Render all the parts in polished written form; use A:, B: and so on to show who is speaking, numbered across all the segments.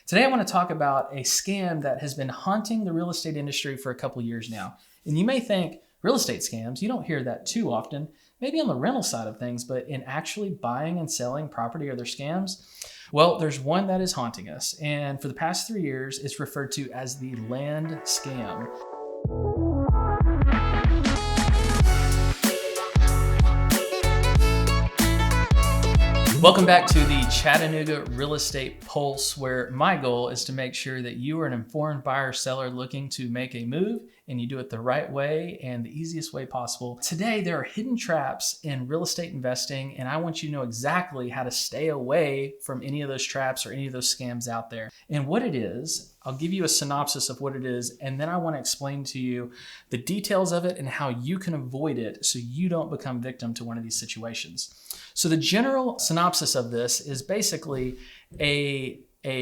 A: Today I want to talk about a scam that has been haunting the real estate industry for a couple years now. And you may think, real estate scams, you don't hear that too often, maybe on the rental side of things, but in actually buying and selling property, are there scams? Well, there's one that is haunting us. And for the past 3 years, it's referred to as the land scam. Welcome back to the Chattanooga Real Estate Pulse, where my goal is to make sure that you are an informed buyer or seller looking to make a move and you do it the right way and the easiest way possible. Today, there are hidden traps in real estate investing, and I want you to know exactly how to stay away from any of those traps or any of those scams out there. And what it is, I'll give you a synopsis of what it is, and then I want to explain to you the details of it and how you can avoid it so you don't become victim to one of these situations. So the general synopsis of this is basically a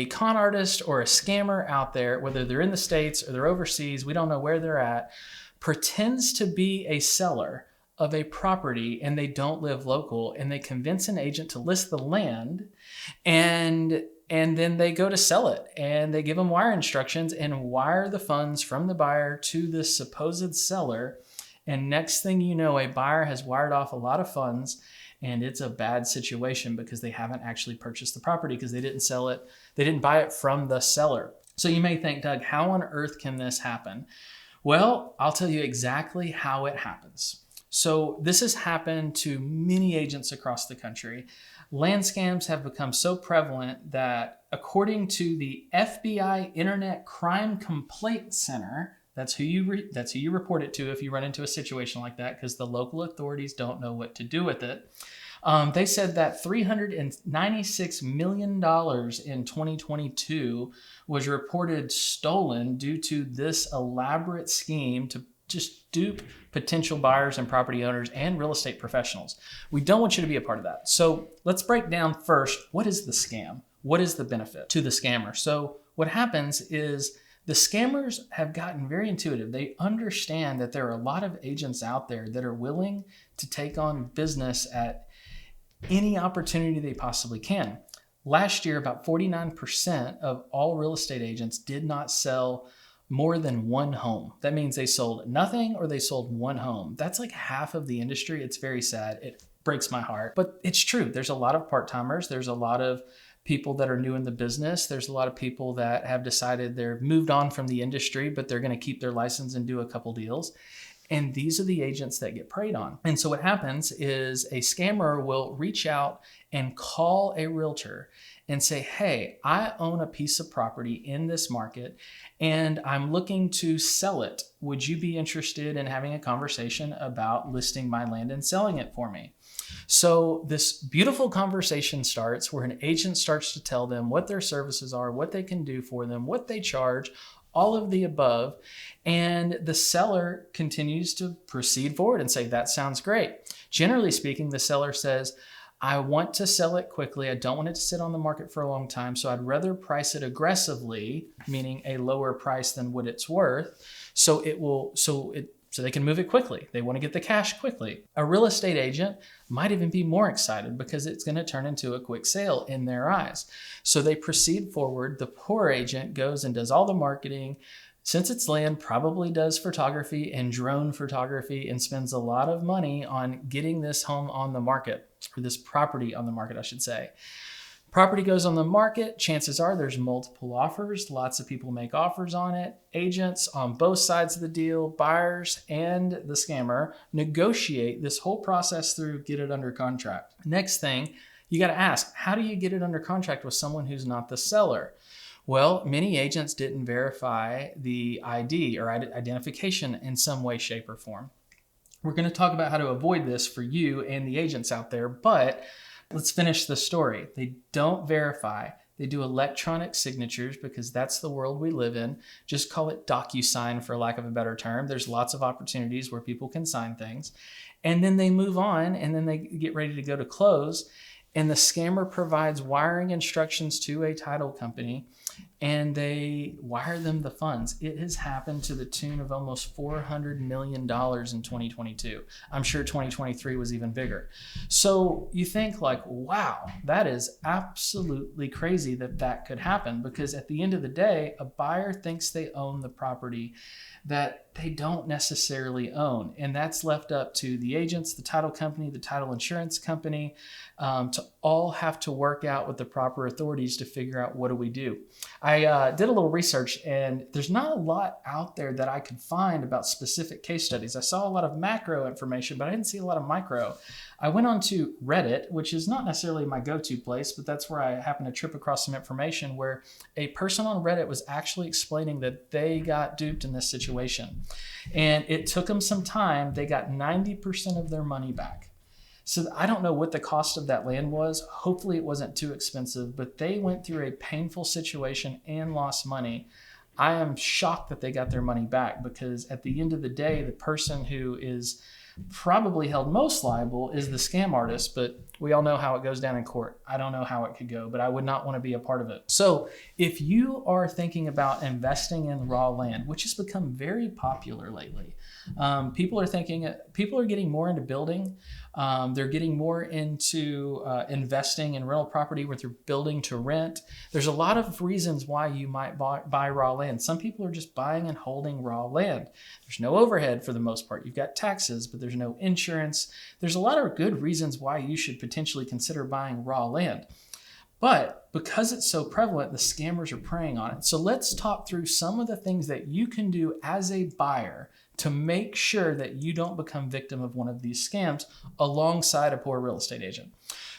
A: con artist or a scammer out there, whether they're in the States or they're overseas, we don't know where they're at, pretends to be a seller of a property and they don't live local, and they convince an agent to list the land, and then they go to sell it, and they give them wire instructions and wire the funds from the buyer to the supposed seller. And next thing you know, a buyer has wired off a lot of funds, and it's a bad situation because they haven't actually purchased the property because they didn't sell it. They didn't buy it from the seller. So you may think, Doug, how on earth can this happen? Well, I'll tell you exactly how it happens. So this has happened to many agents across the country. Land scams have become so prevalent that, according to the FBI Internet Crime Complaint Center, that's who you report it to if you run into a situation like that, because the local authorities don't know what to do with it. They said that $396 million in 2022 was reported stolen due to this elaborate scheme to just dupe potential buyers and property owners and real estate professionals. We don't want you to be a part of that. So let's break down first, what is the scam? What is the benefit to the scammer? So what happens is, the scammers have gotten very intuitive. They understand that there are a lot of agents out there that are willing to take on business at any opportunity they possibly can. Last year, about 49% of all real estate agents did not sell more than one home. That means they sold nothing or they sold one home. That's like half of the industry. It's very sad. It breaks my heart, but it's true. There's a lot of part-timers. There's a lot of people that are new in the business. There's a lot of people that have decided they've moved on from the industry, but they're going to keep their license and do a couple deals. And these are the agents that get preyed on. And so what happens is a scammer will reach out and call a realtor and say, hey, I own a piece of property in this market and I'm looking to sell it. Would you be interested in having a conversation about listing my land and selling it for me? So this beautiful conversation starts where an agent starts to tell them what their services are, what they can do for them, what they charge, all of the above. And the seller continues to proceed forward and say, that sounds great. Generally speaking, the seller says, I want to sell it quickly. I don't want it to sit on the market for a long time. So I'd rather price it aggressively, meaning a lower price than what it's worth. So they can move it quickly. They want to get the cash quickly. A real estate agent might even be more excited because it's going to turn into a quick sale in their eyes. So they proceed forward. The poor agent goes and does all the marketing. Since it's land, probably does photography and drone photography and spends a lot of money on getting this home on the market, or this property on the market, I should say. Property goes on the market. Chances are there's multiple offers. Lots of people make offers on it. Agents on both sides of the deal, buyers and the scammer, negotiate this whole process through, get it under contract. Next thing, you got to ask, how do you get it under contract with someone who's not the seller? Well, many agents didn't verify the ID or identification in some way, shape, or form. We're going to talk about how to avoid this for you and the agents out there, but let's finish the story. They don't verify. They do electronic signatures because that's the world we live in. Just call it DocuSign for lack of a better term. There's lots of opportunities where people can sign things. And then they move on and then they get ready to go to close. And the scammer provides wiring instructions to a title company and they wire them the funds. It has happened to the tune of almost $400 million in 2022. I'm sure 2023 was even bigger. So you think like, wow, that is absolutely crazy that that could happen, because at the end of the day, a buyer thinks they own the property that they don't necessarily own. And that's left up to the agents, the title company, the title insurance company, to all have to work out with the proper authorities to figure out what do we do. I did a little research, and there's not a lot out there that I could find about specific case studies. I saw a lot of macro information, but I didn't see a lot of micro. I went on to Reddit, which is not necessarily my go-to place, but that's where I happened to trip across some information where a person on Reddit was actually explaining that they got duped in this situation. And it took them some time. They got 90% of their money back. So I don't know what the cost of that land was. Hopefully it wasn't too expensive, but they went through a painful situation and lost money. I am shocked that they got their money back, because at the end of the day, the person who is probably held most liable is the scam artist, but we all know how it goes down in court. I don't know how it could go, but I would not want to be a part of it. So if you are thinking about investing in raw land, which has become very popular lately, people are getting more into building. They're getting more into investing in rental property where they're building to rent. There's a lot of reasons why you might buy raw land. Some people are just buying and holding raw land. There's no overhead for the most part. You've got taxes, but there's no insurance. There's a lot of good reasons why you should potentially consider buying raw land. But because it's so prevalent, the scammers are preying on it. So let's talk through some of the things that you can do as a buyer to make sure that you don't become victim of one of these scams alongside a poor real estate agent.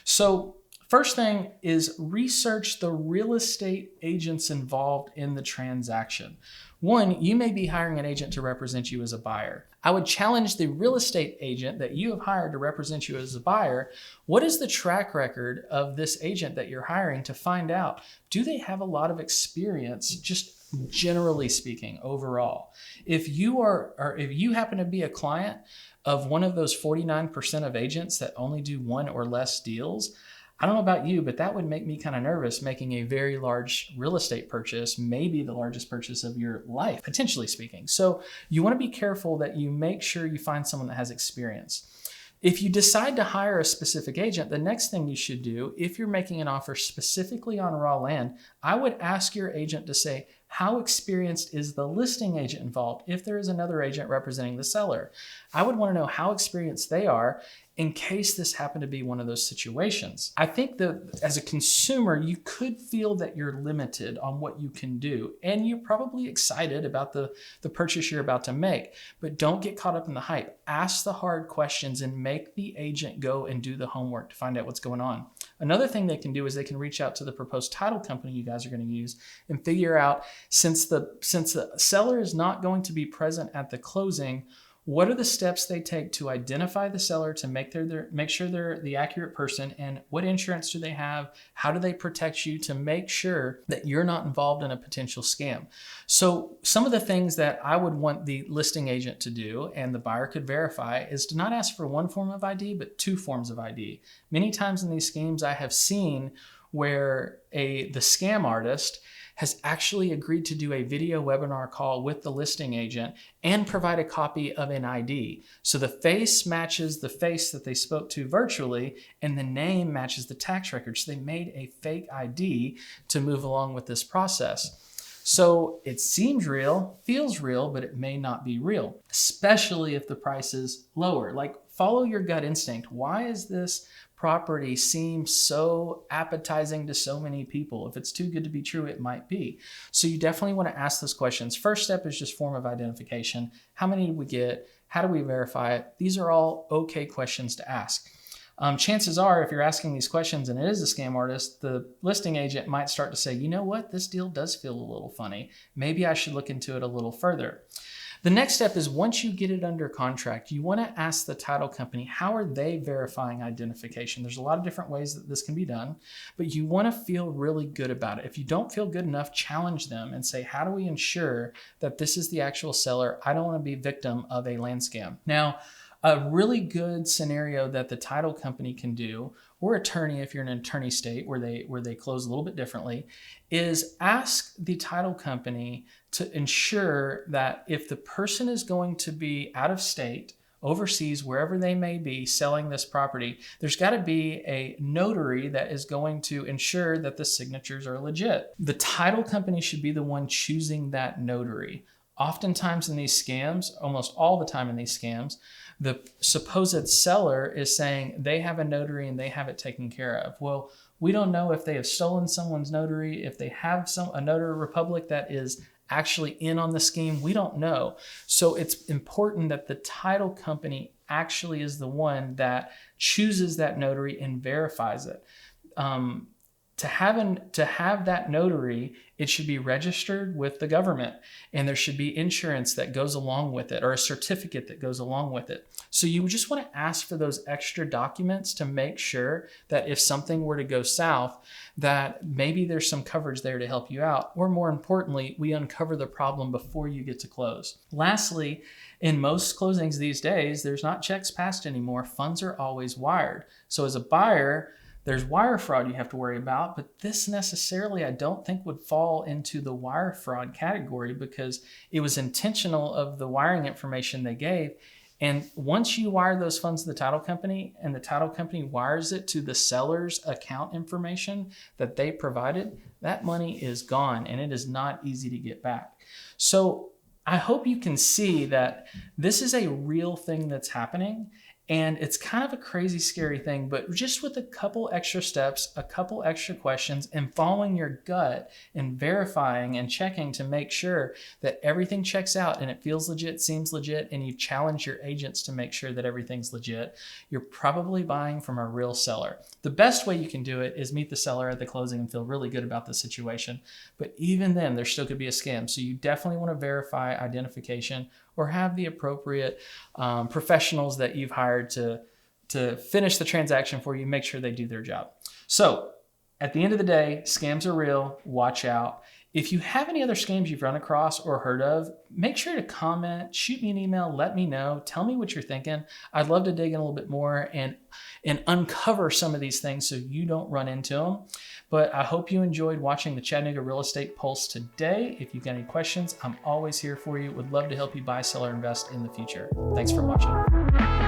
A: So first thing is research the real estate agents involved in the transaction. One, you may be hiring an agent to represent you as a buyer. I would challenge the real estate agent that you have hired to represent you as a buyer. What is the track record of this agent that you're hiring, to find out, do they have a lot of experience, just generally speaking, overall? If you happen to be a client of one of those 49% of agents that only do one or less deals, I don't know about you, but that would make me kind of nervous making a very large real estate purchase, maybe the largest purchase of your life, potentially speaking. So you want to be careful that you make sure you find someone that has experience. If you decide to hire a specific agent, the next thing you should do, if you're making an offer specifically on raw land, I would ask your agent to say, how experienced is the listing agent involved if there is another agent representing the seller? I would want to know how experienced they are in case this happened to be one of those situations. I think that as a consumer, you could feel that you're limited on what you can do, and you're probably excited about the purchase you're about to make, but don't get caught up in the hype. Ask the hard questions and make the agent go and do the homework to find out what's going on. Another thing they can do is they can reach out to the proposed title company you guys are going to use and figure out, since the seller is not going to be present at the closing, what are the steps they take to identify the seller, to make sure they're the accurate person, and what insurance do they have? How do they protect you to make sure that you're not involved in a potential scam? So some of the things that I would want the listing agent to do, and the buyer could verify, is to not ask for one form of ID, but two forms of ID. Many times in these schemes, I have seen where the scam artist has actually agreed to do a video webinar call with the listing agent and provide a copy of an ID. So the face matches the face that they spoke to virtually, and the name matches the tax record. So they made a fake ID to move along with this process. So it seems real, feels real, but it may not be real, especially if the price is lower. Like, follow your gut instinct. Why is this property seem so appetizing to so many people? If it's too good to be true, it might be. So you definitely want to ask those questions. First step is just form of identification. How many did we get? How do we verify it? These are all okay questions to ask. Chances are, if you're asking these questions and it is a scam artist, the listing agent might start to say, you know what, this deal does feel a little funny. Maybe I should look into it a little further. The next step is, once you get it under contract, you want to ask the title company, how are they verifying identification? There's a lot of different ways that this can be done, but you want to feel really good about it. If you don't feel good enough, challenge them and say, how do we ensure that this is the actual seller? I don't want to be victim of a land scam. Now, a really good scenario that the title company can do, or attorney if you're in an attorney state where they close a little bit differently, is ask the title company to ensure that if the person is going to be out of state, overseas, wherever they may be selling this property, there's got to be a notary that is going to ensure that the signatures are legit. The title company should be the one choosing that notary. Oftentimes in these scams, almost all the time in these scams, the supposed seller is saying they have a notary and they have it taken care of. Well, we don't know if they have stolen someone's notary, if they have a notary republic that is actually in on the scheme. We don't know. So it's important that the title company actually is the one that chooses that notary and verifies it. To have that notary, it should be registered with the government, and there should be insurance that goes along with it, or a certificate that goes along with it. So you just want to ask for those extra documents to make sure that if something were to go south, that maybe there's some coverage there to help you out, or more importantly, we uncover the problem before you get to close. Lastly, in most closings these days, there's not checks passed anymore. Funds are always wired. So as a buyer, there's wire fraud you have to worry about, but this necessarily I don't think would fall into the wire fraud category because it was intentional of the wiring information they gave. And once you wire those funds to the title company and the title company wires it to the seller's account information that they provided, that money is gone and it is not easy to get back. So I hope you can see that this is a real thing that's happening. And it's kind of a crazy, scary thing, but just with a couple extra steps, a couple extra questions, and following your gut and verifying and checking to make sure that everything checks out and it feels legit, seems legit, and you challenge your agents to make sure that everything's legit, you're probably buying from a real seller. The best way you can do it is meet the seller at the closing and feel really good about the situation. But even then, there still could be a scam. So you definitely want to verify identification or have the appropriate professionals that you've hired to finish the transaction for you, make sure they do their job. So at the end of the day, scams are real, watch out. If you have any other scams you've run across or heard of, make sure to comment, shoot me an email, let me know, tell me what you're thinking. I'd love to dig in a little bit more and uncover some of these things so you don't run into them. But I hope you enjoyed watching the Chattanooga Real Estate Pulse today. If you've got any questions, I'm always here for you. Would love to help you buy, sell, or invest in the future. Thanks for watching.